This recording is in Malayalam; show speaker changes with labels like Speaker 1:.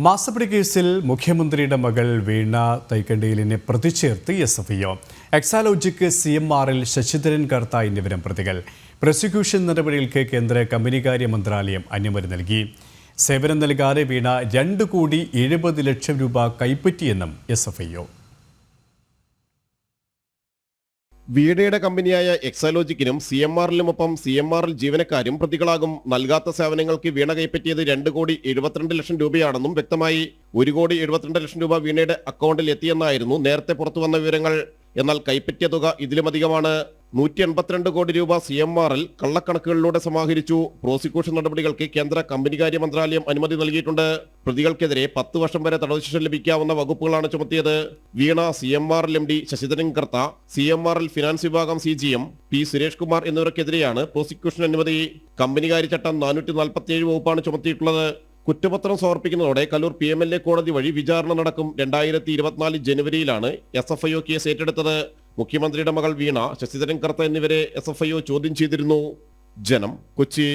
Speaker 1: മാസപ്പടി കേസിൽ മുഖ്യമന്ത്രിയുടെ മകൾ വീണ തൈക്കണ്ടിയിലിനെ പ്രതി ചേർത്ത് SFIO. എക്സാലോജിക്ക് CMRL ശശിധരൻ കർത്ത എന്നിവരും പ്രതികൾ. പ്രോസിക്യൂഷൻ നടപടികൾക്ക് കേന്ദ്ര കമ്പനികാര്യ മന്ത്രാലയം അനുമതി നൽകി. സേവനം നൽകാതെ വീണ 2,70,00,000 രൂപ കൈപ്പറ്റിയെന്നും SFIO.
Speaker 2: വീണയുടെ കമ്പനിയായ എക്സാലോജിക്കിനും CMRLനുമൊപ്പം CMRL ജീവനക്കാരും പ്രതികളാകും. നൽകാത്ത സേവനങ്ങൾക്ക് വീണ കൈപ്പറ്റിയത് 2,72,00,000 രൂപയാണെന്നും വ്യക്തമായി. 1,72,00,000 രൂപ വീണയുടെ അക്കൗണ്ടിൽ എത്തിയെന്നായിരുന്നു നേരത്തെ പുറത്തുവന്ന വിവരങ്ങൾ. എന്നാൽ കൈപ്പറ്റിയ തുക ഇതിലുമധികമാണ്. 182 കോടി രൂപ CMRL കള്ളക്കണക്കുകളിലൂടെ സമാഹരിച്ചു. പ്രോസിക്യൂഷൻ നടപടികൾക്ക് കേന്ദ്ര കമ്പനികാര്യ മന്ത്രാലയം അനുമതി നൽകിയിട്ടുണ്ട്. പ്രതികൾക്കെതിരെ 10 വർഷം വരെ തടവ് ശിക്ഷ ലഭിക്കാവുന്ന വകുപ്പുകളാണ് ചുമത്തിയത്. Veena, CMRL MD Sasidharan Kartha, CMRL finance വിഭാഗം CGM P സുരേഷ് കുമാർ എന്നിവർക്കെതിരെയാണ് പ്രോസിക്യൂഷൻ അനുമതി. കമ്പനികാര്യ ചട്ടം 447 വകുപ്പാണ് ചുമത്തിയിട്ടുള്ളത്. കുറ്റപത്രം സമർപ്പിക്കുന്നതോടെ കലൂർ PMLA കോടതി വഴി വിചാരണ നടക്കും. 2024 ജനുവരിയിലാണ് SFIO കേസ് ഏറ്റെടുത്തത്. മുഖ്യമന്ത്രിയുടെ മകൾ വീണ, ശശിധരൻ കർത്ത എന്നിവരെ SFIO ചോദ്യം ചെയ്തിരുന്നു. ജനം, കൊച്ചി.